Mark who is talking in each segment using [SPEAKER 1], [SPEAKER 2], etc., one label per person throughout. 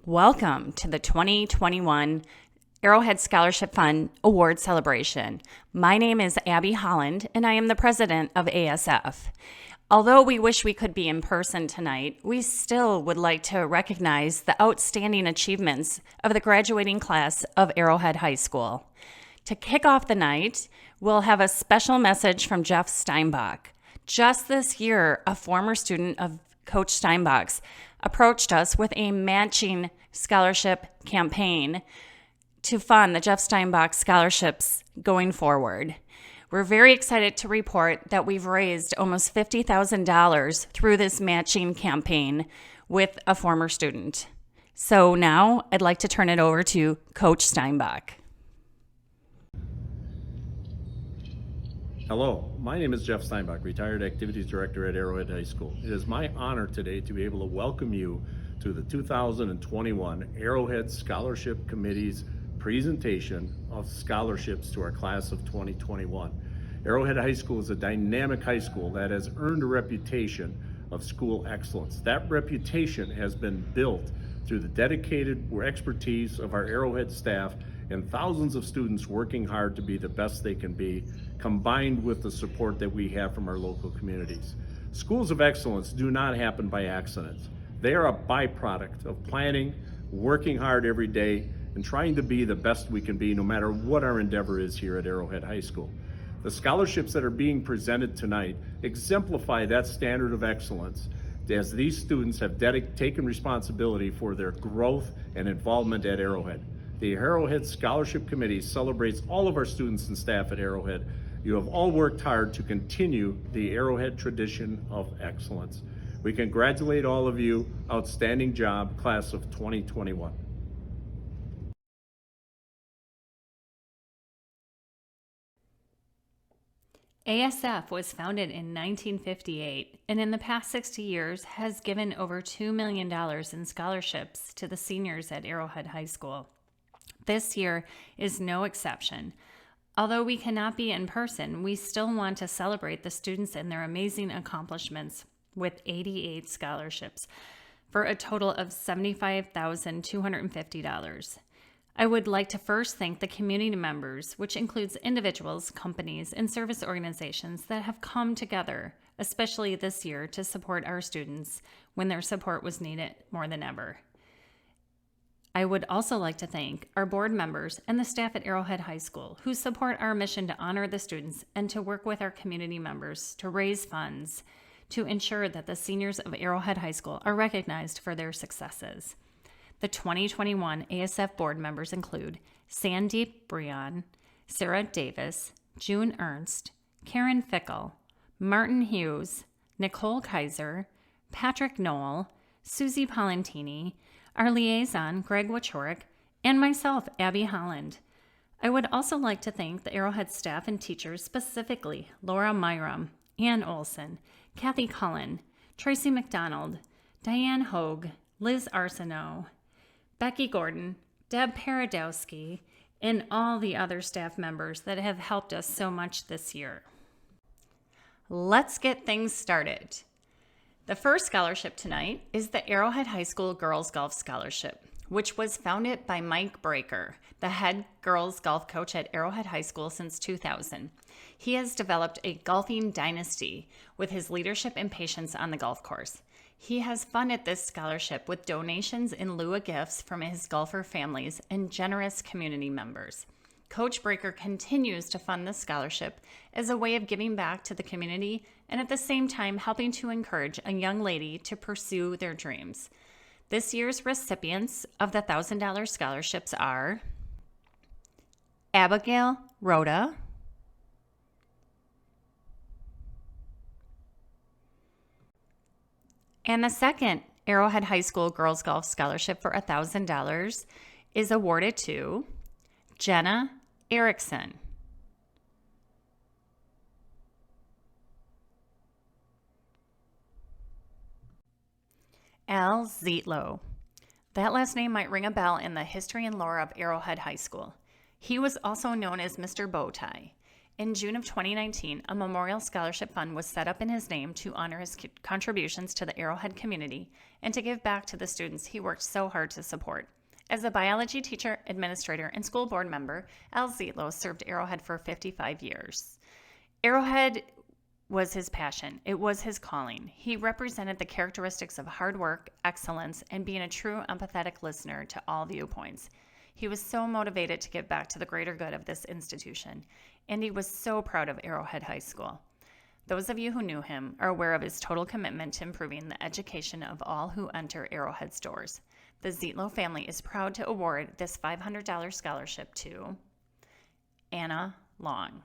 [SPEAKER 1] Welcome to the 2021 Arrowhead Scholarship Fund Award Celebration. My name is Abby Holland, and I am the president of ASF. Although we wish we could be in person tonight, we still would like to recognize the outstanding achievements of the graduating class of Arrowhead High School. To kick off the night, we'll have a special message from Geoff Steinbach. Just this year, a former student of Coach Steinbach's approached us with a matching scholarship campaign to fund the Geoff Steinbach scholarships going forward. We're very excited to report that we've raised almost $50,000 through this matching campaign with a former student. So now I'd like to turn it over to Coach Steinbach.
[SPEAKER 2] Hello, my name is Geoff Steinbach, Retired Activities Director at Arrowhead High School. It is my honor today to be able to welcome you to the 2021 Arrowhead Scholarship Committee's presentation of scholarships to our class of 2021. Arrowhead High School is a dynamic high school that has earned a reputation of school excellence. That reputation has been built through the dedicated expertise of our Arrowhead staff and thousands of students working hard to be the best they can be, combined with the support that we have from our local communities. Schools of excellence do not happen by accident. They are a byproduct of planning, working hard every day, and trying to be the best we can be no matter what our endeavor is here at Arrowhead High School. The scholarships that are being presented tonight exemplify that standard of excellence as these students have taken responsibility for their growth and involvement at Arrowhead. The Arrowhead Scholarship Committee celebrates all of our students and staff at Arrowhead. You have all worked hard to continue the Arrowhead tradition of excellence. We congratulate all of you. Outstanding job, class of 2021.
[SPEAKER 1] ASF was founded in 1958 and in the past 60 years has given over $2 million in scholarships to the seniors at Arrowhead High School. This year is no exception. Although we cannot be in person, we still want to celebrate the students and their amazing accomplishments with 88 scholarships for a total of $75,250. I would like to first thank the community members, which includes individuals, companies, and service organizations that have come together, especially this year, to support our students when their support was needed more than ever. I would also like to thank our board members and the staff at Arrowhead High School who support our mission to honor the students and to work with our community members to raise funds to ensure that the seniors of Arrowhead High School are recognized for their successes. The 2021 ASF board members include Sandeep Brian, Sarah Davis, June Ernst, Karen Fickle, Martin Hughes, Nicole Kaiser, Patrick Knoll, Susie Palantini, our liaison, Greg Wachorik, and myself, Abby Holland. I would also like to thank the Arrowhead staff and teachers, specifically Laura Myram, Ann Olson, Kathy Cullen, Tracy McDonald, Diane Hogue, Liz Arsenault, Becky Gordon, Deb Paradowski, and all the other staff members that have helped us so much this year. Let's get things started. The first scholarship tonight is the Arrowhead High School Girls Golf Scholarship, which was founded by Mike Breaker, the head girls golf coach at Arrowhead High School since 2000. He has developed a golfing dynasty with his leadership and patience on the golf course. He has funded this scholarship with donations in lieu of gifts from his golfer families and generous community members. Coach Breaker continues to fund this scholarship as a way of giving back to the community and at the same time helping to encourage a young lady to pursue their dreams. This year's recipients of the $1,000 scholarships are Abigail Rhoda, and the second Arrowhead High School Girls Golf Scholarship for $1,000 is awarded to Jenna Erickson. Al Zietlow. That last name might ring a bell in the history and lore of Arrowhead High School. He was also known as Mr. Bowtie. In June of 2019, a memorial scholarship fund was set up in his name to honor his contributions to the Arrowhead community and to give back to the students he worked so hard to support. As a biology teacher, administrator, and school board member, Al Zietlow served Arrowhead for 55 years. Arrowhead was his passion. It was his calling. He represented the characteristics of hard work, excellence, and being a true empathetic listener to all viewpoints. He was so motivated to give back to the greater good of this institution, and he was so proud of Arrowhead High School. Those of you who knew him are aware of his total commitment to improving the education of all who enter Arrowhead's doors. The Zietlow family is proud to award this $500 scholarship to Anna Long.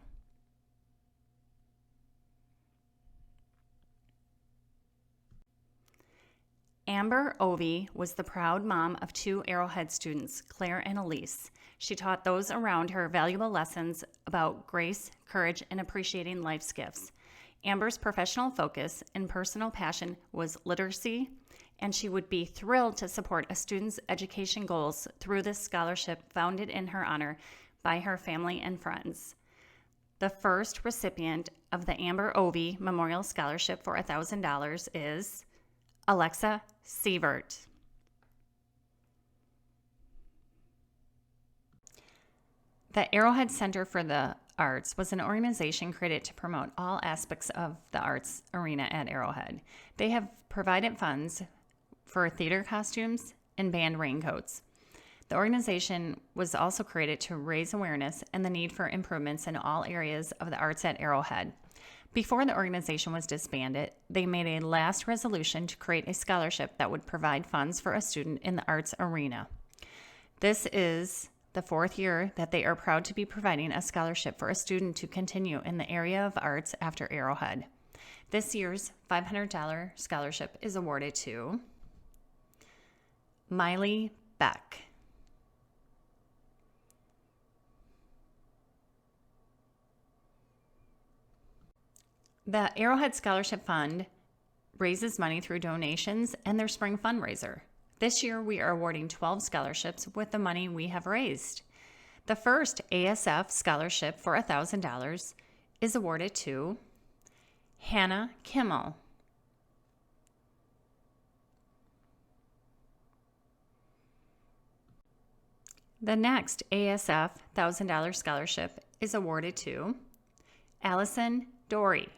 [SPEAKER 1] Amber Ovey was the proud mom of 2 Arrowhead students, Claire and Elise. She taught those around her valuable lessons about grace, courage, and appreciating life's gifts. Amber's professional focus and personal passion was literacy, and she would be thrilled to support a student's education goals through this scholarship founded in her honor by her family and friends. The first recipient of the Amber Ovey Memorial Scholarship for $1,000 is Alexa Sievert. The Arrowhead Center for the Arts was an organization created to promote all aspects of the arts arena at Arrowhead. They have provided funds for theater costumes and band raincoats. The organization was also created to raise awareness and the need for improvements in all areas of the arts at Arrowhead. Before the organization was disbanded, they made a last resolution to create a scholarship that would provide funds for a student in the arts arena. This is the 4th year that they are proud to be providing a scholarship for a student to continue in the area of arts after Arrowhead. This year's $500 scholarship is awarded to Miley Beck. The Arrowhead Scholarship Fund raises money through donations and their spring fundraiser. This year, we are awarding 12 scholarships with the money we have raised. The first ASF Scholarship for $1,000 is awarded to Hannah Kimmel. The next ASF $1,000 scholarship is awarded to Allison Dory.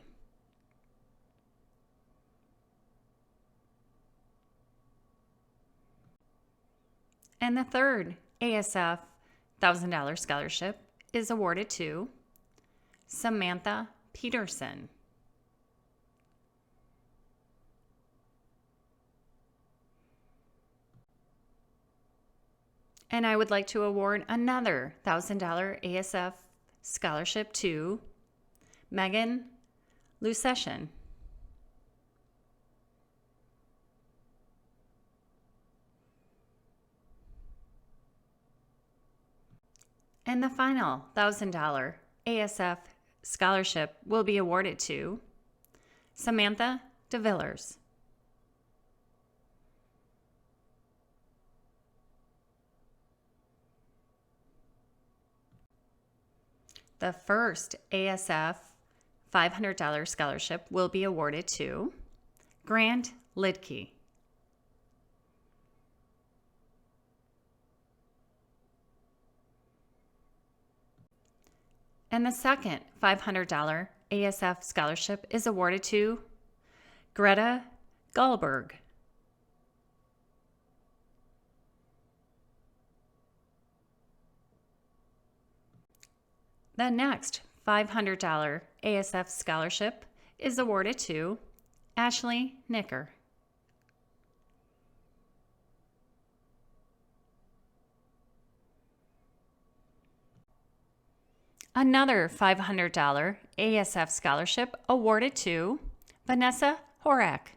[SPEAKER 1] And the third ASF $1,000 scholarship is awarded to Samantha Peterson. And I would like to award another $1,000 ASF scholarship to Megan Lucession. And the final $1,000 ASF scholarship will be awarded to Samantha DeVillers. The first ASF $500 scholarship will be awarded to Grant Lidke. And the second $500 ASF scholarship is awarded to Greta Gullberg. The next $500 ASF scholarship is awarded to Ashley Nicker. Another $500 ASF scholarship awarded to Vanessa Horak.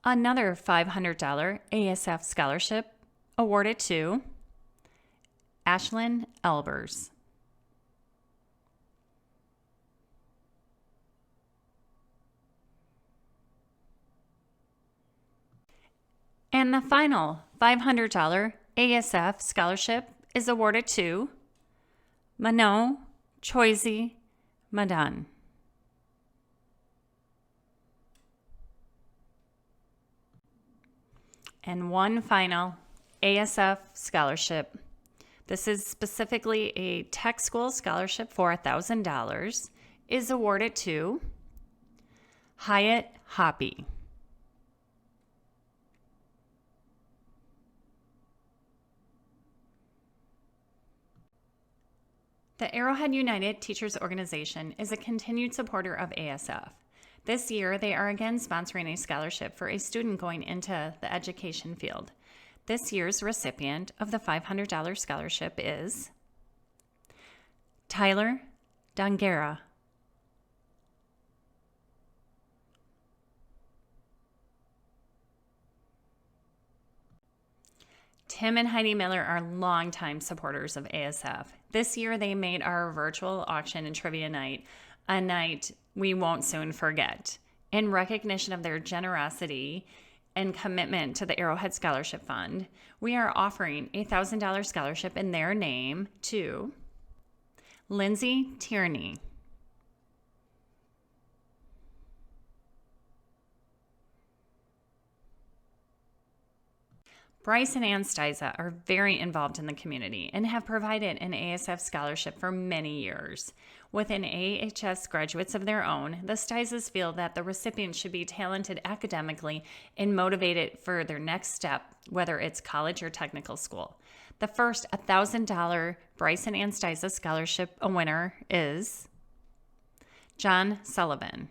[SPEAKER 1] Another $500 ASF scholarship awarded to Ashlyn Elbers. And the final $500 ASF Scholarship is awarded to Manon Choisy Madan. And one final ASF Scholarship. This is specifically a tech school scholarship for $1,000, is awarded to Hyatt Hoppy. The Arrowhead United Teachers Organization is a continued supporter of ASF. This year, they are again sponsoring a scholarship for a student going into the education field. This year's recipient of the $500 scholarship is Tyler Dongera. Tim and Heidi Miller are longtime supporters of ASF. This year, they made our virtual auction and trivia night a night we won't soon forget. In recognition of their generosity and commitment to the Arrowhead Scholarship Fund, we are offering a $1,000 scholarship in their name to Lindsay Tierney, Bryce and Ann Styza are very involved in the community and have provided an ASF scholarship for many years. With an AHS graduates of their own, the Styzas feel that the recipients should be talented academically and motivated for their next step, whether it's college or technical school. The first $1,000 Bryce and Ann Styza scholarship winner is John Sullivan.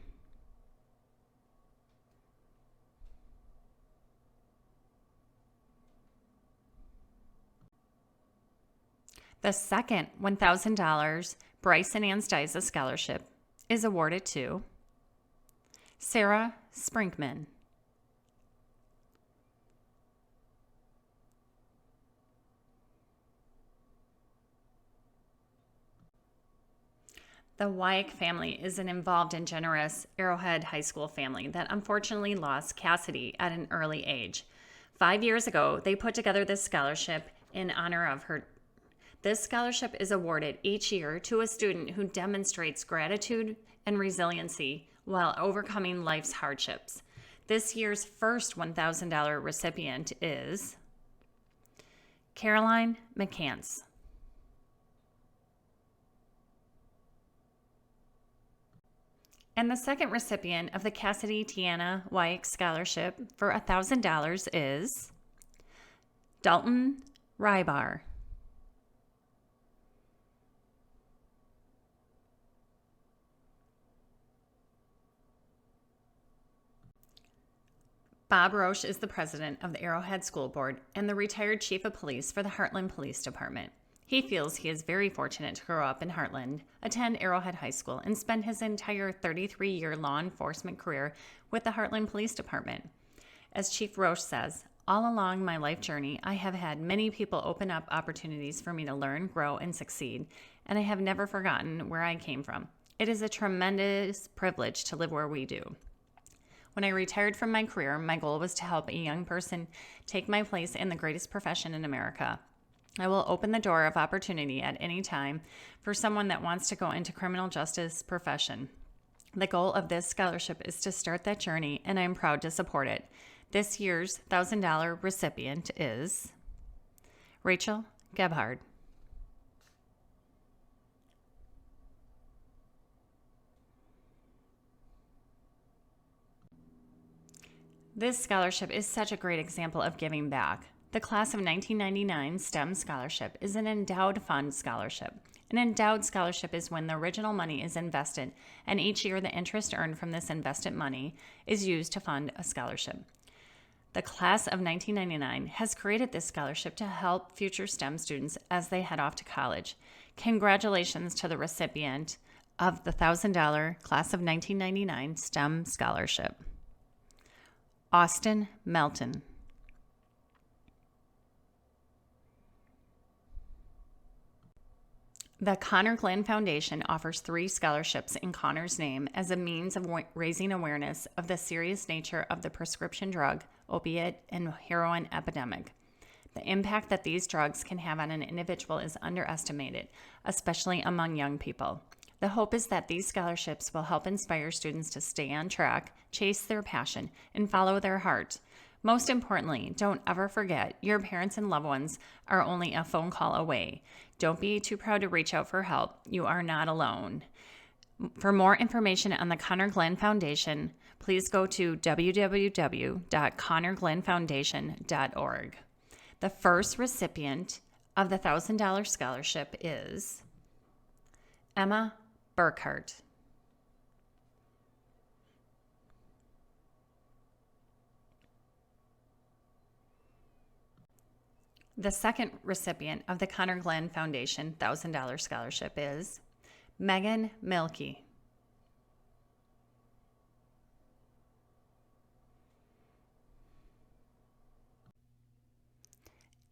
[SPEAKER 1] The second $1,000 Bryce and Ann Styza scholarship is awarded to Sarah Sprinkman. The Weyek family is an involved and generous Arrowhead High School family that unfortunately lost Cassidy at an early age. 5 years ago, they put together this scholarship in honor of her. This scholarship is awarded each year to a student who demonstrates gratitude and resiliency while overcoming life's hardships. This year's first $1,000 recipient is Caroline McCants. And the second recipient of the Cassidy Tiana Weyek Scholarship for $1,000 is Dalton Rybar. Bob Rosch is the president of the Arrowhead School Board and the retired chief of police for the Heartland Police Department. He feels he is very fortunate to grow up in Heartland, attend Arrowhead High School, and spend his entire 33-year law enforcement career with the Heartland Police Department. As Chief Roche says, all along my life journey, I have had many people open up opportunities for me to learn, grow, and succeed, and I have never forgotten where I came from. It is a tremendous privilege to live where we do. When I retired from my career, my goal was to help a young person take my place in the greatest profession in America. I will open the door of opportunity at any time for someone that wants to go into criminal justice profession. The goal of this scholarship is to start that journey, and I am proud to support it. This year's $1,000 recipient is Rachel Gebhard. This scholarship is such a great example of giving back. The Class of 1999 STEM Scholarship is an endowed fund scholarship. An endowed scholarship is when the original money is invested, and each year the interest earned from this invested money is used to fund a scholarship. The Class of 1999 has created this scholarship to help future STEM students as they head off to college. Congratulations to the recipient of the $1,000 Class of 1999 STEM Scholarship. Austin Melton. The Connor Glynn Foundation offers 3 scholarships in Connor's name as a means of raising awareness of the serious nature of the prescription drug, opiate, and heroin epidemic. The impact that these drugs can have on an individual is underestimated, especially among young people. The hope is that these scholarships will help inspire students to stay on track, chase their passion, and follow their heart. Most importantly, don't ever forget your parents and loved ones are only a phone call away. Don't be too proud to reach out for help. You are not alone. For more information on the Connor Glynn Foundation, please go to www.connorglynnfoundation.org. The first recipient of the $1,000 scholarship is Emma Burkhart. The second recipient of the Connor Glynn Foundation $1,000 scholarship is Megan Milkey.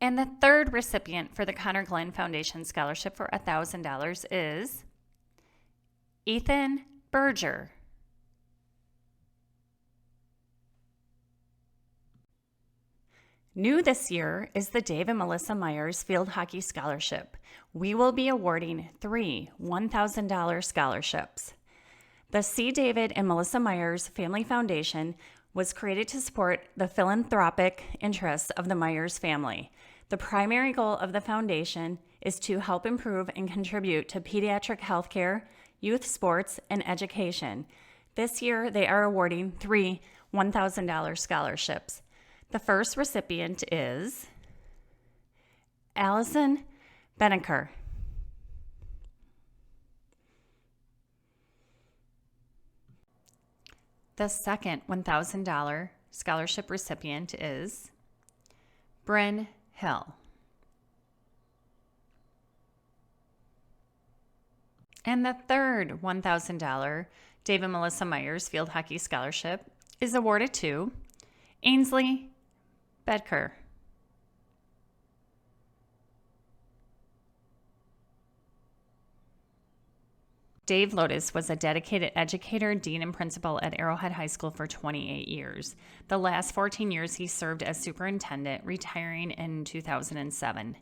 [SPEAKER 1] And the third recipient for the Connor Glynn Foundation scholarship for $1,000 is Ethan Berger. New this year is the Dave and Melissa Myers Field Hockey Scholarship. We will be awarding 3 $1,000 scholarships. The C. David and Melissa Myers Family Foundation was created to support the philanthropic interests of the Myers family. The primary goal of the foundation is to help improve and contribute to pediatric health care, youth sports, and education. This year, they are awarding 3 $1,000 scholarships. The first recipient is Allison Beneker. The second $1,000 scholarship recipient is Bryn Hill. And the third $1,000 Dave and Melissa Myers Field Hockey Scholarship is awarded to Ainsley Bedker. Dave Lodes was a dedicated educator, dean, and principal at Arrowhead High School for 28 years. The last 14 years he served as superintendent, retiring in 2007.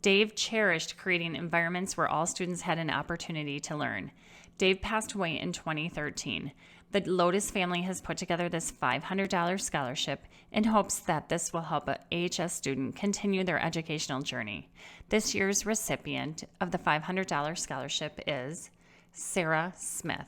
[SPEAKER 1] Dave cherished creating environments where all students had an opportunity to learn. Dave passed away in 2013. The Lodes family has put together this $500 scholarship in hopes that this will help an AHS student continue their educational journey. This year's recipient of the $500 scholarship is Sarah Smith.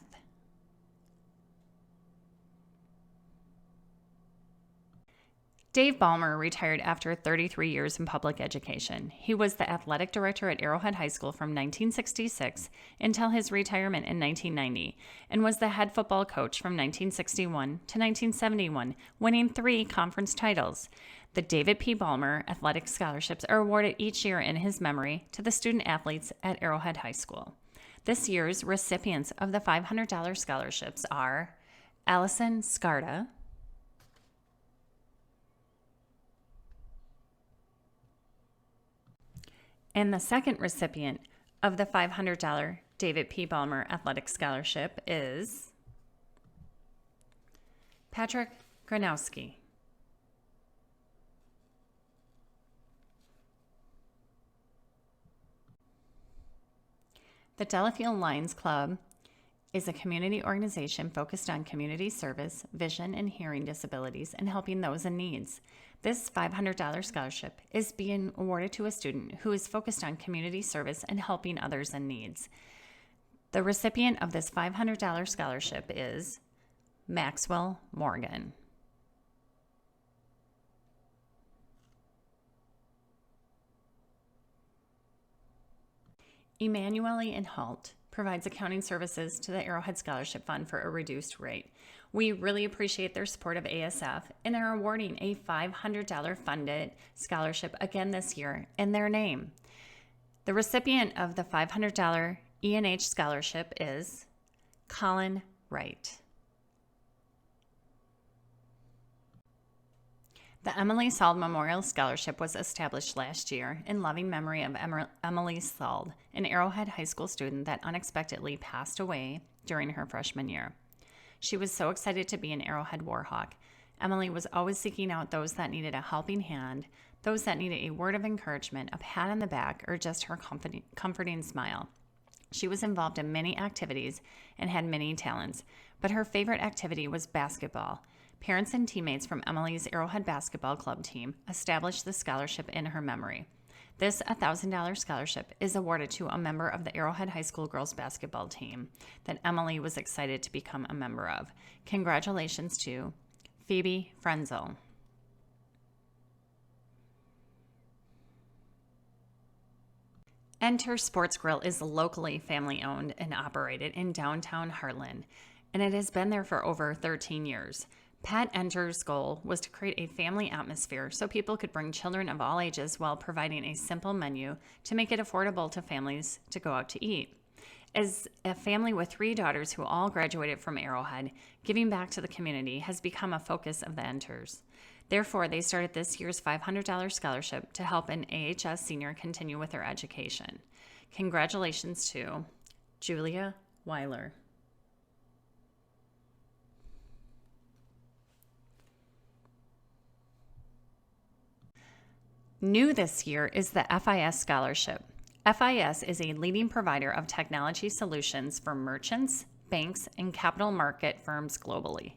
[SPEAKER 1] Dave Balmer retired after 33 years in public education. He was the athletic director at Arrowhead High School from 1966 until his retirement in 1990, and was the head football coach from 1961 to 1971, winning 3 conference titles. The David P. Balmer Athletic Scholarships are awarded each year in his memory to the student athletes at Arrowhead High School. This year's recipients of the $500 scholarships are Allison Scarda, and the second recipient of the $500 David P. Balmer Athletic Scholarship is Patrick Granowski. The Delafield Lions Club is a community organization focused on community service, vision and hearing disabilities, and helping those in needs. This $500 scholarship is being awarded to a student who is focused on community service and helping others in needs. The recipient of this $500 scholarship is Maxwell Morgan. Emanuele and Haut provides accounting services to the Arrowhead Scholarship Fund for a reduced rate. We really appreciate their support of ASF and are awarding a $500 funded scholarship again this year in their name. The recipient of the $500 E&H scholarship is Colin Wright. The Emily Sauld Memorial Scholarship was established last year in loving memory of Emily Sauld, an Arrowhead High School student that unexpectedly passed away during her freshman year. She was so excited to be an Arrowhead Warhawk. Emily was always seeking out those that needed a helping hand, those that needed a word of encouragement, a pat on the back, or just her comforting smile. She was involved in many activities and had many talents, but her favorite activity was basketball. Parents and teammates from Emily's Arrowhead basketball club team established the scholarship in her memory. This $1,000 scholarship is awarded to a member of the Arrowhead High School girls basketball team that Emily was excited to become a member of. Congratulations to Phoebe Frenzel. Endter Sports Grill is locally family-owned and operated in downtown Heartland, and it has been there for over 13 years. Pat Enter's goal was to create a family atmosphere so people could bring children of all ages while providing a simple menu to make it affordable to families to go out to eat. As a family with 3 daughters who all graduated from Arrowhead, giving back to the community has become a focus of the Enters. Therefore, they started this year's $500 scholarship to help an AHS senior continue with their education. Congratulations to Julia Weiler. New this year is the FIS Scholarship. FIS is a leading provider of technology solutions for merchants, banks, and capital market firms globally.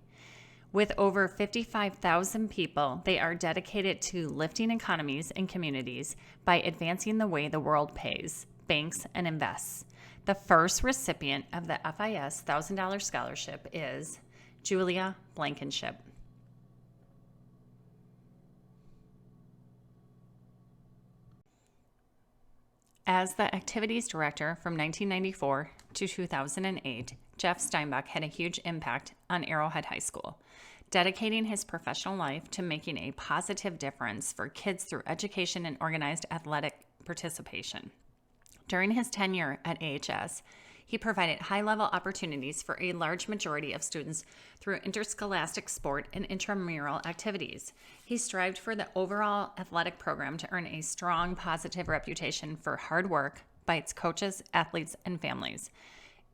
[SPEAKER 1] With over 55,000 people, they are dedicated to lifting economies and communities by advancing the way the world pays, banks, and invests. The first recipient of the FIS $1,000 scholarship is Julia Blankenship. As the activities director from 1994 to 2008, Geoff Steinbach had a huge impact on Arrowhead High School, dedicating his professional life to making a positive difference for kids through education and organized athletic participation. During his tenure at AHS, he provided high-level opportunities for a large majority of students through interscholastic sport and intramural activities. He strived for the overall athletic program to earn a strong, positive reputation for hard work by its coaches, athletes, and families.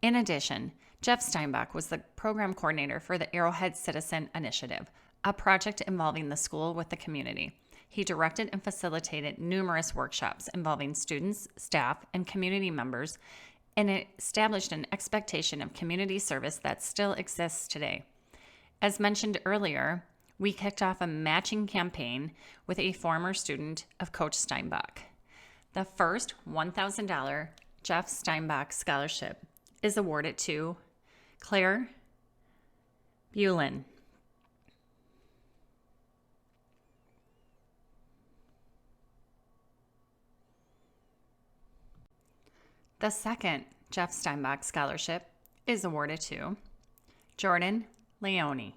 [SPEAKER 1] In addition, Geoff Steinbach was the program coordinator for the Arrowhead Citizen Initiative, a project involving the school with the community. He directed and facilitated numerous workshops involving students, staff, and community members, and it established an expectation of community service that still exists today. As mentioned earlier, we kicked off a matching campaign with a former student of Coach Steinbach. The first $1,000 Geoff Steinbach Scholarship is awarded to Claire Bulin. The second Geoff Steinbach Scholarship is awarded to Jordan Leone.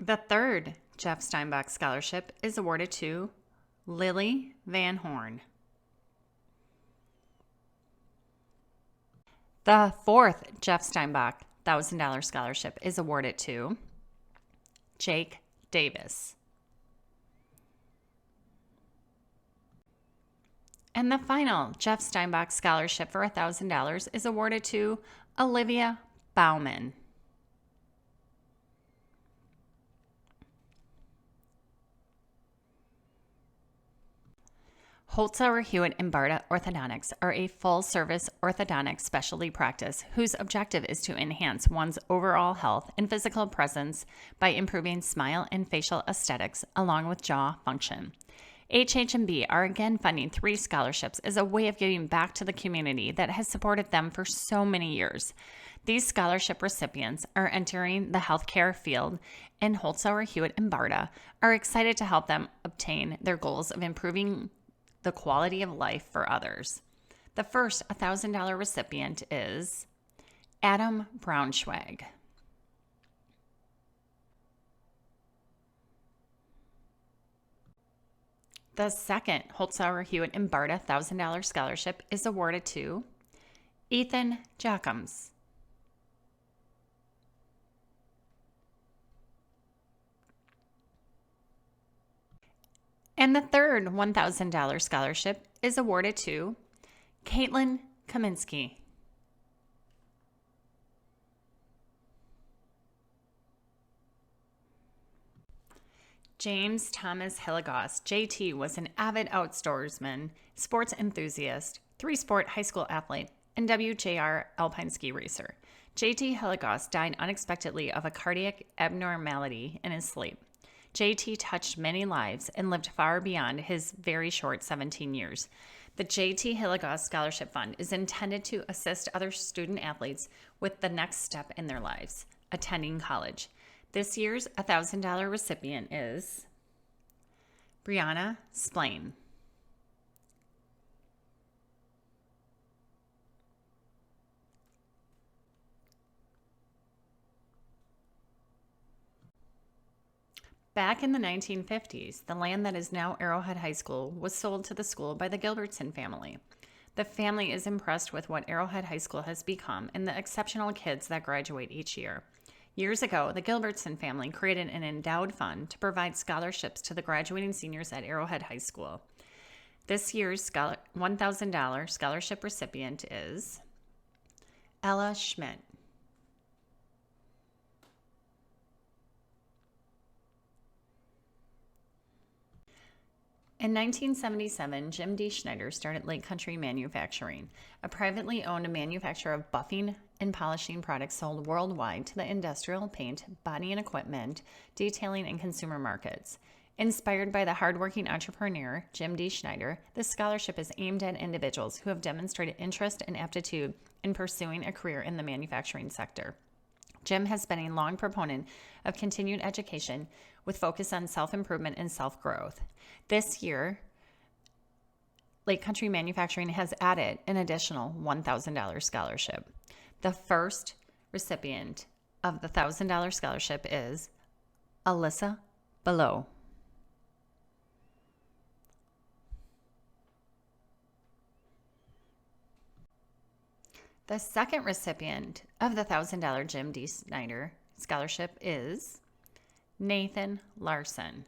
[SPEAKER 1] The third Geoff Steinbach Scholarship is awarded to Lily Van Horn. The fourth Geoff Steinbach $1,000 Scholarship is awarded to Jake Davis. And the final Geoff Steinbach Scholarship for $1,000 is awarded to Olivia Bauman. Holzhauer, Hewett, and Barta Orthodontics are a full-service orthodontic specialty practice whose objective is to enhance one's overall health and physical presence by improving smile and facial aesthetics along with jaw function. HH&B are again funding 3 scholarships as a way of giving back to the community that has supported them for so many years. These scholarship recipients are entering the healthcare field, and Holzhauer, Hewett, and Barta are excited to help them obtain their goals of improving the quality of life for others. The first $1,000 recipient is Adam Braunschweig. The second Holzhauer, Hewett, and Barta $1,000 scholarship is awarded to Ethan Jacobs. And the third $1,000 scholarship is awarded to Caitlin Kaminsky. James Thomas Hilligoss, JT, was an avid outdoorsman, sports enthusiast, three-sport high school athlete, and WJR alpine ski racer. JT Hilligoss died unexpectedly of a cardiac abnormality in his sleep. JT touched many lives and lived far beyond his very short 17 years. The JT Hilligoss Scholarship Fund is intended to assist other student athletes with the next step in their lives, attending college. This year's $1,000 recipient is Brianna Splain. Back in the 1950s, the land that is now Arrowhead High School was sold to the school by the Gilbertson family. The family is impressed with what Arrowhead High School has become and the exceptional kids that graduate each year. Years ago, the Gilbertson family created an endowed fund to provide scholarships to the graduating seniors at Arrowhead High School. This year's $1,000 scholarship recipient is Ella Schmidt. In 1977, Jim D. Schneider started Lake Country Manufacturing, a privately owned manufacturer of buffing and polishing products sold worldwide to the industrial, paint, body and equipment, detailing, and consumer markets. Inspired by the hardworking entrepreneur, Jim D. Schneider, this scholarship is aimed at individuals who have demonstrated interest and aptitude in pursuing a career in the manufacturing sector. Jim has been a long proponent of continued education with focus on self-improvement and self-growth. This year, Lake Country Manufacturing has added an additional $1,000 scholarship. The first recipient of the $1,000 scholarship is Alyssa Below. The second recipient of the $1,000 Jim D. Schneider Scholarship is Nathan Larson.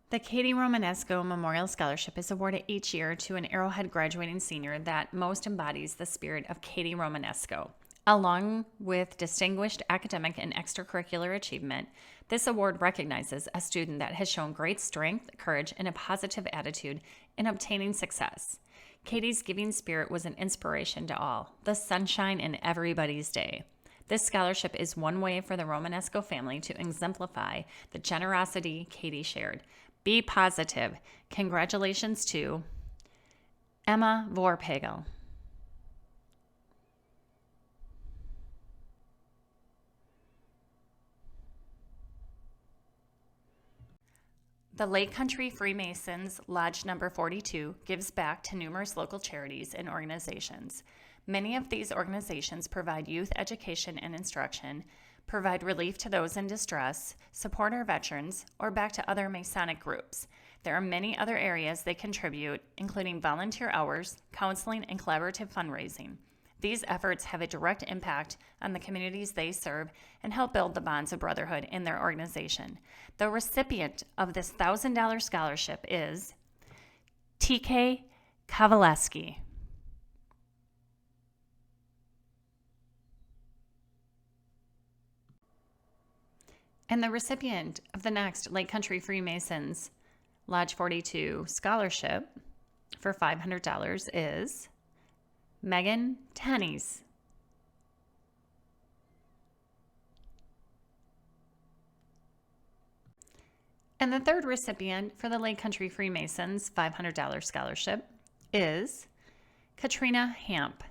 [SPEAKER 1] The Katie Romenesko Memorial Scholarship is awarded each year to an Arrowhead graduating senior that most embodies the spirit of Katie Romenesko. Along with distinguished academic and extracurricular achievement, this award recognizes a student that has shown great strength, courage, and a positive attitude in obtaining success. Katie's giving spirit was an inspiration to all, the sunshine in everybody's day. This scholarship is one way for the Romenesko family to exemplify the generosity Katie shared. Be positive. Congratulations to Emma Vorpagel. The Lake Country Freemasons Lodge Number 42 gives back to numerous local charities and organizations. Many of these organizations provide youth education and instruction, provide relief to those in distress, support our veterans, or back to other Masonic groups. There are many other areas they contribute, including volunteer hours, counseling, and collaborative fundraising. These efforts have a direct impact on the communities they serve and help build the bonds of brotherhood in their organization. The recipient of this $1,000 scholarship is TK Kowaleski. And the recipient of the next Lake Country Freemasons Lodge 42 scholarship for $500 is Megan Tennies. And the third recipient for the Lake Country Freemasons $500 scholarship is Katrina Hamp.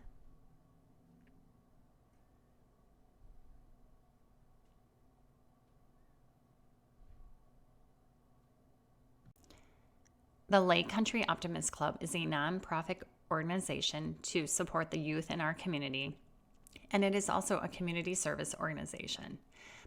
[SPEAKER 1] The Lake Country Optimist Club is a nonprofit organization to support the youth in our community, and it is also a community service organization.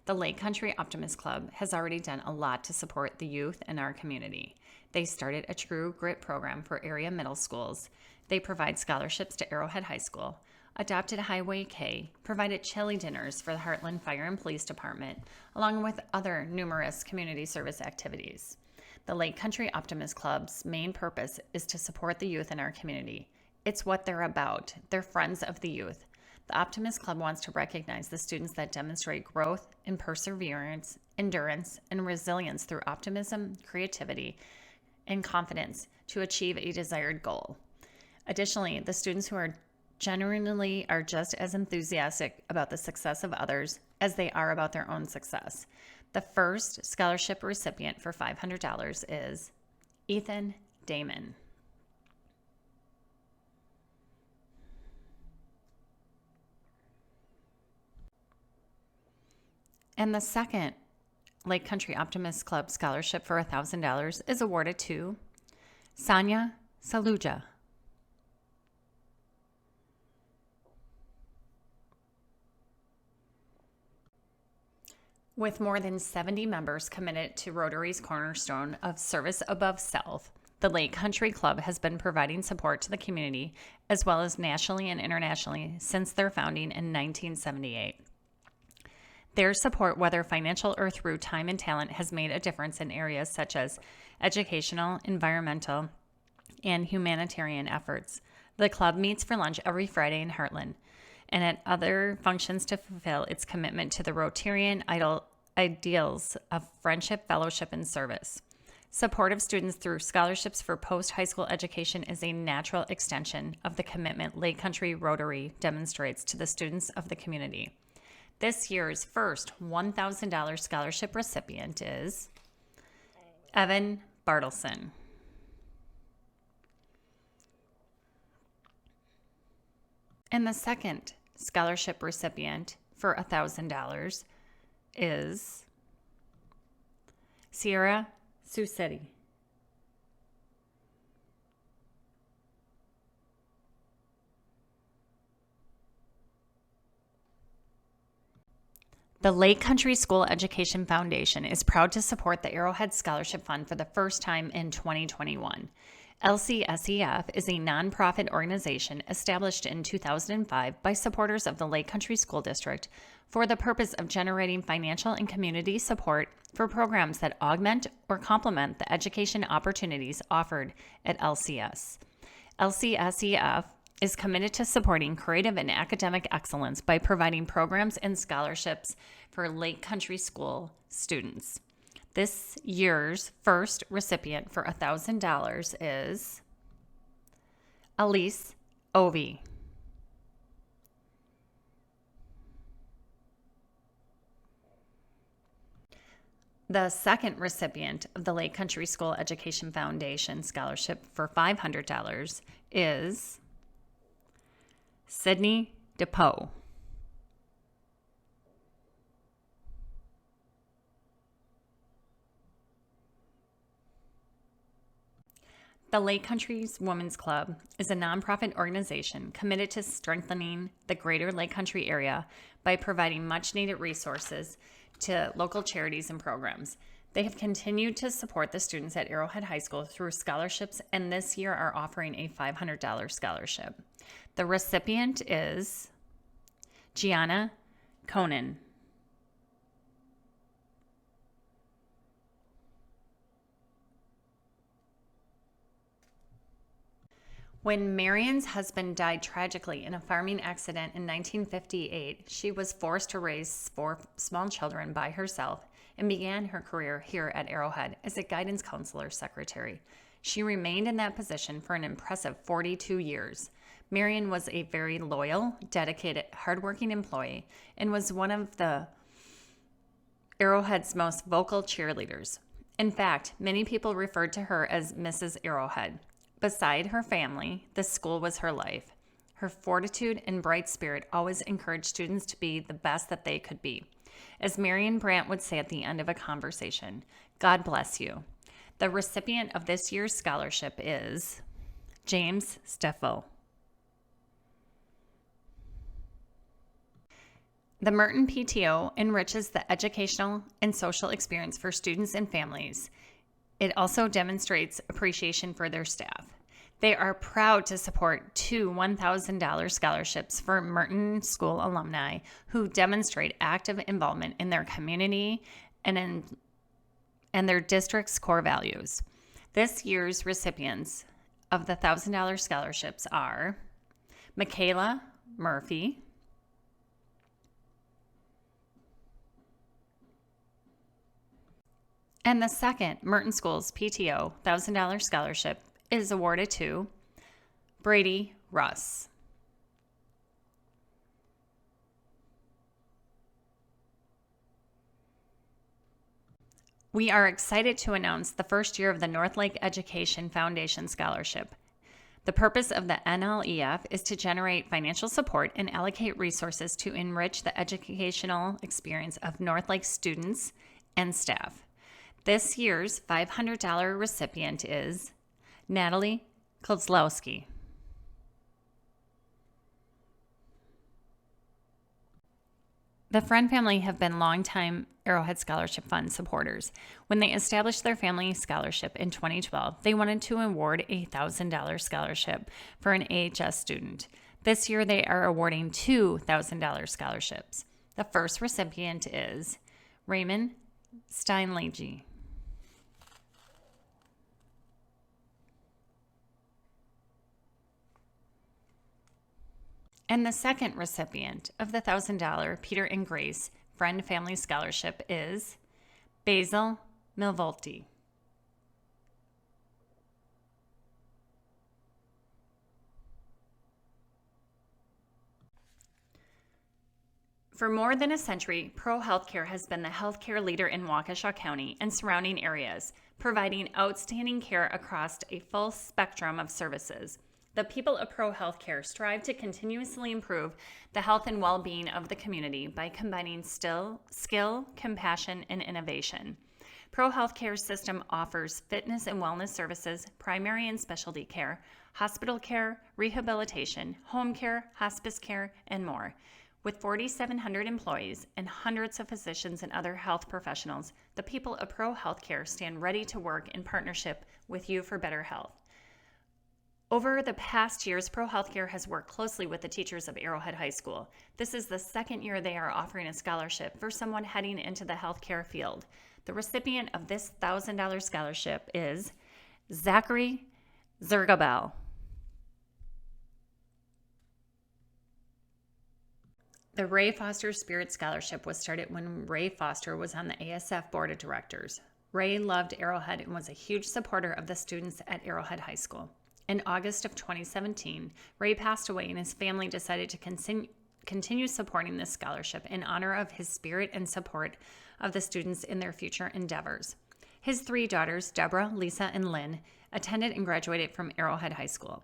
[SPEAKER 1] The Lake Country Optimist Club has already done a lot to support the youth in our community. They started a True Grit program for area middle schools. They provide scholarships to Arrowhead High School. adopted Highway K, provided chili dinners for the Heartland Fire and Police Department, along with other numerous community service activities. The Lake Country Optimist Club's main purpose is to support the youth in our community. It's what they're about. They're friends of the youth. The Optimist Club wants to recognize the students that demonstrate growth and perseverance, endurance, and resilience through optimism, creativity, and confidence to achieve a desired goal. Additionally, the students who are genuinely are just as enthusiastic about the success of others as they are about their own success. The first scholarship recipient for $500 is Ethan Damon. And the second Lake Country Optimist Club scholarship for $1,000 is awarded to Sonia Saluja. With more than 70 members committed to Rotary's cornerstone of service above self, the Lake Country Club has been providing support to the community as well as nationally and internationally since their founding in 1978. Their support, whether financial or through time and talent, has made a difference in areas such as educational, environmental, and humanitarian efforts. The club meets for lunch every Friday in Heartland and at other functions to fulfill its commitment to the Rotarian ideals of friendship, fellowship, and service. Support of students through scholarships for post-high school education is a natural extension of the commitment Lake Country Rotary demonstrates to the students of the community. This year's first $1,000 scholarship recipient is Evan Bartleson. And the second scholarship recipient for $1,000 is Sierra Susetti. The Lake Country School Education Foundation is proud to support the Arrowhead Scholarship Fund for the first time in 2021. LCSEF is a nonprofit organization established in 2005 by supporters of the Lake Country School District for the purpose of generating financial and community support for programs that augment or complement the education opportunities offered at LCS. LCSEF is committed to supporting creative and academic excellence by providing programs and scholarships for Lake Country School students. This year's first recipient for $1,000 is Elise Ovey. The second recipient of the Lake Country School Education Foundation Scholarship for $500 is Sydney DePoe. The Lake Country's Women's Club is a nonprofit organization committed to strengthening the greater Lake Country area by providing much-needed resources to local charities and programs. They have continued to support the students at Arrowhead High School through scholarships, and this year are offering a $500 scholarship. The recipient is Gianna Conan. When Marion's husband died tragically in a farming accident in 1958, she was forced to raise 4 small children by herself and began her career here at Arrowhead as a guidance counselor secretary. She remained in that position for an impressive 42 years. Marion was a very loyal, dedicated, hardworking employee and was one of the Arrowhead's most vocal cheerleaders. In fact, many people referred to her as Mrs. Arrowhead. Beside her family, the school was her life. Her fortitude and bright spirit always encouraged students to be the best that they could be. As Marion Brandt would say at the end of a conversation, God bless you. The recipient of this year's scholarship is James Steffel. The Merton PTO enriches the educational and social experience for students and families. It also demonstrates appreciation for their staff. They are proud to support 2 $1,000 scholarships for Merton School alumni who demonstrate active involvement in their community and their district's core values. This year's recipients of the $1,000 scholarships are Michaela Murphy, and the second Merton Schools PTO $1,000 scholarship is awarded to Brady Russ. We are excited to announce the first year of the North Lake Education Foundation Scholarship. The purpose of the NLEF is to generate financial support and allocate resources to enrich the educational experience of North Lake students and staff. This year's $500 recipient is Natalie Kozlowski. The Friend family have been longtime Arrowhead Scholarship Fund supporters. When they established their family scholarship in 2012, they wanted to award a $1,000 scholarship for an AHS student. This year, they are awarding 2 $1,000 scholarships. The first recipient is Raymond Steinbach. And the second recipient of the $1,000 Peter and Grace Friend Family Scholarship is Basil Milvolti. For more than a century, Pro Healthcare has been the healthcare leader in Waukesha County and surrounding areas, providing outstanding care across a full spectrum of services. The people of Pro Healthcare strive to continuously improve the health and well-being of the community by combining skill, compassion, and innovation. Pro Healthcare system offers fitness and wellness services, primary and specialty care, hospital care, rehabilitation, home care, hospice care, and more. With 4,700 employees and hundreds of physicians and other health professionals, the people of Pro Healthcare stand ready to work in partnership with you for better health. Over the past years, Pro Healthcare has worked closely with the teachers of Arrowhead High School. This is the second year they are offering a scholarship for someone heading into the healthcare field. The recipient of this $1,000 scholarship is Zachary Zergabel. The Ray Foster Spirit Scholarship was started when Ray Foster was on the ASF Board of Directors. Ray loved Arrowhead and was a huge supporter of the students at Arrowhead High School. In August of 2017, Ray passed away and his family decided to continue supporting this scholarship in honor of his spirit and support of the students in their future endeavors. His 3 daughters, Deborah, Lisa, and Lynn, attended and graduated from Arrowhead High School.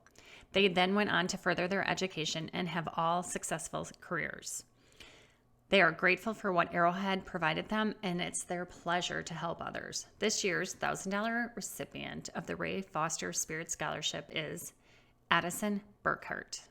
[SPEAKER 1] They then went on to further their education and have all successful careers. They are grateful for what Arrowhead provided them, and it's their pleasure to help others. This year's $1,000 recipient of the Ray Foster Spirit Scholarship is Addison Burkhart.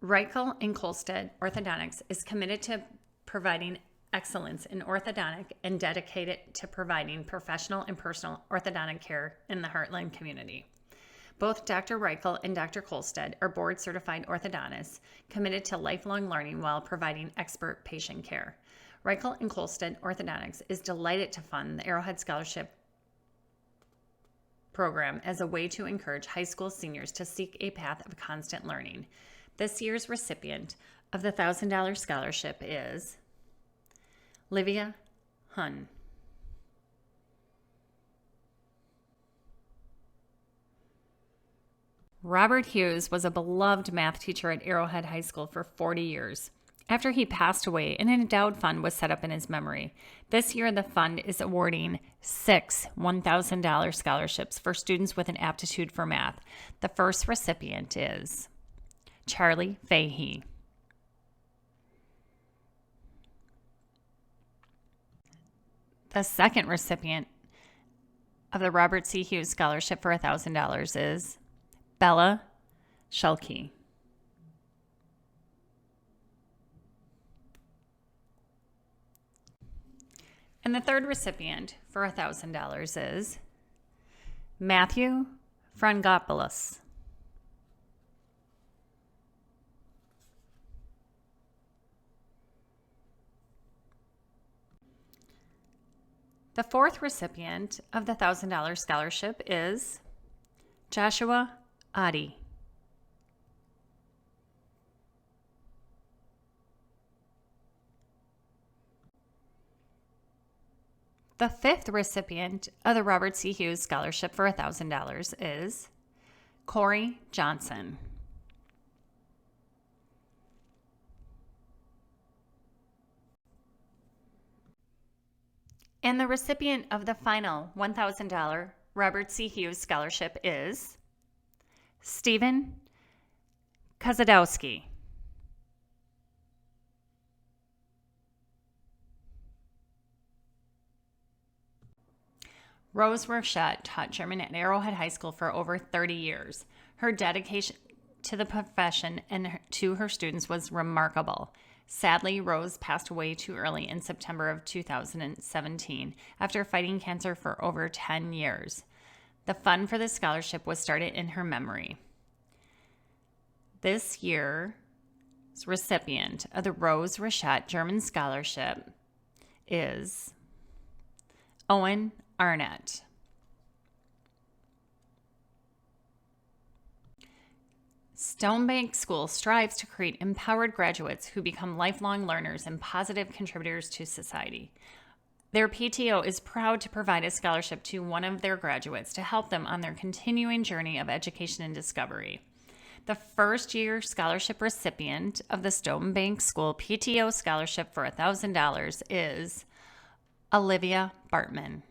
[SPEAKER 1] Reichel and Kolstad Orthodontics is committed to providing excellence in orthodontic and dedicated to providing professional and personal orthodontic care in the Heartland community. Both Dr. Reichel and Dr. Kolstad are board-certified orthodontists committed to lifelong learning while providing expert patient care. Reichel and Kolstad Orthodontics is delighted to fund the Arrowhead Scholarship program as a way to encourage high school seniors to seek a path of constant learning. This year's recipient of the $1,000 scholarship is Livia Hun. Robert Hughes was a beloved math teacher at Arrowhead High School for 40 years. After he passed away, an endowed fund was set up in his memory. This year, the fund is awarding 6 $1,000 scholarships for students with an aptitude for math. The first recipient is Charlie Fahey. The second recipient of the Robert C. Hughes Scholarship for $1,000 is Bella Schulke. And the third recipient for $1,000 is Matthew Frangopoulos. The fourth recipient of the $1,000 scholarship is Joshua Adi. The fifth recipient of the Robert C. Hughes Scholarship for $1,000 is Corey Johnson. And the recipient of the final $1,000 Robert C. Hughes Scholarship is Stephen Kozadowski. Rose Rochette taught German at Arrowhead High School for over 30 years. Her dedication to the profession and to her students was remarkable. Sadly, Rose passed away too early in September of 2017 after fighting cancer for over 10 years. The fund for this scholarship was started in her memory. This year's recipient of the Rose Rochette German Scholarship is Owen Arnett. Stonebank School strives to create empowered graduates who become lifelong learners and positive contributors to society. Their PTO is proud to provide a scholarship to one of their graduates to help them on their continuing journey of education and discovery. The first-year scholarship recipient of the Stonebank School PTO Scholarship for $1,000 is Olivia Bartman.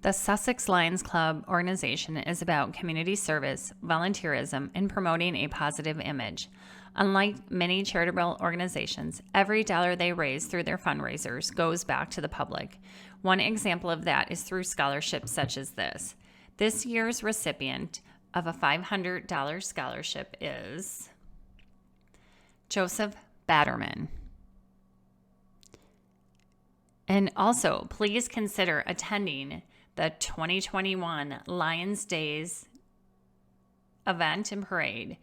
[SPEAKER 1] The Sussex Lions Club organization is about community service, volunteerism, and promoting a positive image. Unlike many charitable organizations, every dollar they raise through their fundraisers goes back to the public. One example of that is through scholarships such as this. This year's recipient of a $500 scholarship is Joseph Batterman. And also, please consider attending the 2021 Lions Days event and parade.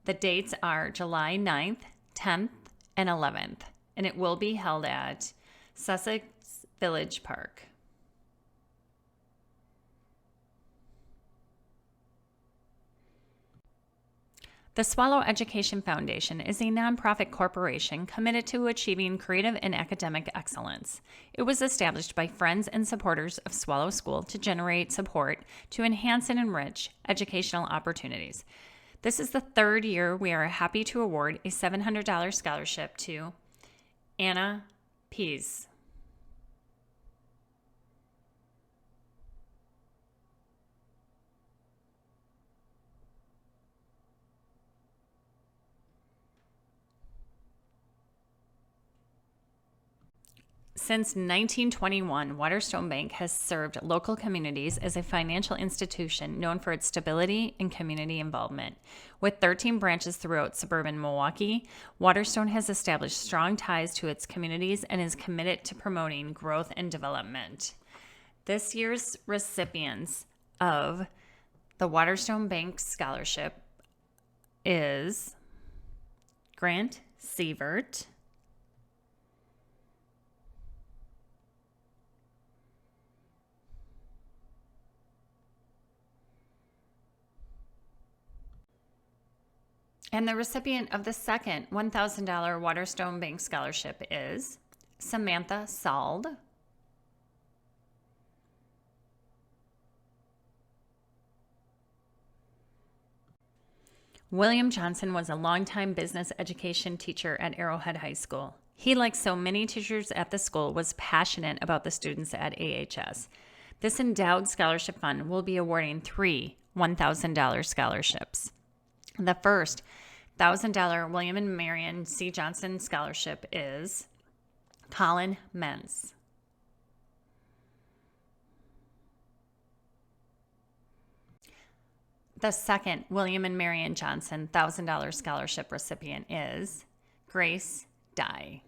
[SPEAKER 1] The dates are July 9th, 10th, and 11th, and it will be held at Sussex Village Park. The Swallow Education Foundation is a nonprofit corporation committed to achieving creative and academic excellence. It was established by friends and supporters of Swallow School to generate support to enhance and enrich educational opportunities. This is the third year we are happy to award a $700 scholarship to Anna Pease. Since 1921, Waterstone Bank has served local communities as a financial institution known for its stability and community involvement. With 13 branches throughout suburban Milwaukee, Waterstone has established strong ties to its communities and is committed to promoting growth and development. This year's recipients of the Waterstone Bank Scholarship is Grant Sievert, and the recipient of the second $1,000 Waterstone Bank Scholarship is Samantha Sauld. William Johnson was a longtime business education teacher at Arrowhead High School. He, like so many teachers at the school, was passionate about the students at AHS. This endowed scholarship fund will be awarding 3 $1,000 scholarships. The first $1,000 William and Marion C. Johnson Scholarship is Colin Mentz. The second William and Marion Johnson $1,000 scholarship recipient is Grace Dye.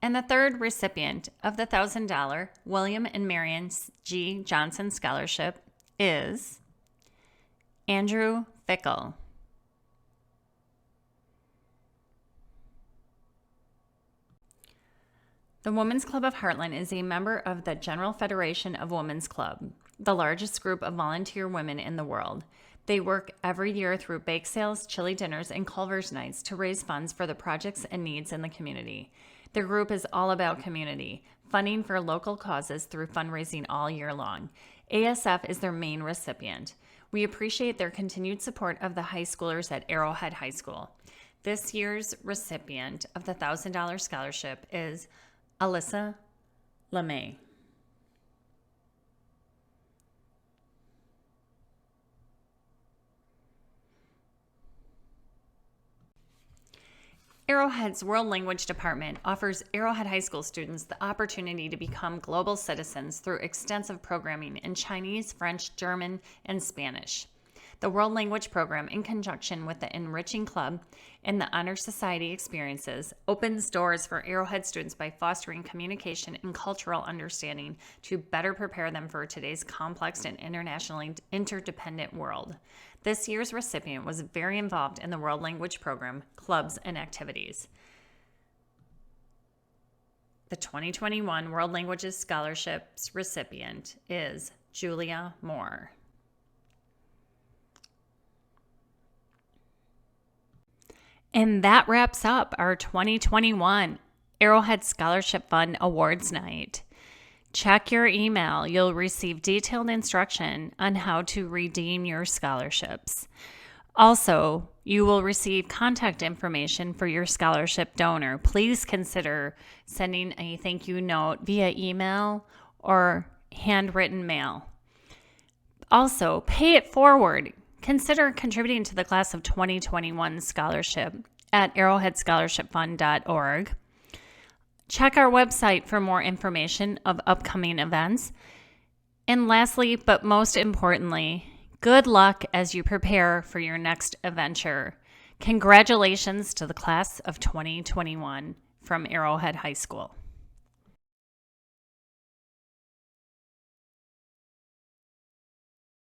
[SPEAKER 1] And the third recipient of the $1,000 William and Marion G. Johnson Scholarship is Andrew Fickle. The Women's Club of Heartland is a member of the General Federation of Women's Club, the largest group of volunteer women in the world. They work every year through bake sales, chili dinners, and Culver's nights to raise funds for the projects and needs in the community. Their group is all about community, funding for local causes through fundraising all year long. ASF is their main recipient. We appreciate their continued support of the high schoolers at Arrowhead High School. This year's recipient of the $1,000 scholarship is Alyssa LeMay. Arrowhead's World Language Department offers Arrowhead High School students the opportunity to become global citizens through extensive programming in Chinese, French, German, and Spanish. The World Language Program, in conjunction with the Enriching Club and the Honor Society experiences, opens doors for Arrowhead students by fostering communication and cultural understanding to better prepare them for today's complex and internationally interdependent world. This year's recipient was very involved in the World Language Program, clubs, and activities. The 2021 World Languages Scholarships recipient is Julia Moore. And that wraps up our 2021 Arrowhead Scholarship Fund Awards Night. Check your email. You'll receive detailed instruction on how to redeem your scholarships. Also, you will receive contact information for your scholarship donor. Please consider sending a thank you note via email or handwritten mail. Also, pay it forward. Consider contributing to the class of 2021 scholarship at arrowheadscholarshipfund.org. Check our website for more information of upcoming events. And lastly, but most importantly, good luck as you prepare for your next adventure. Congratulations to the class of 2021 from Arrowhead High School.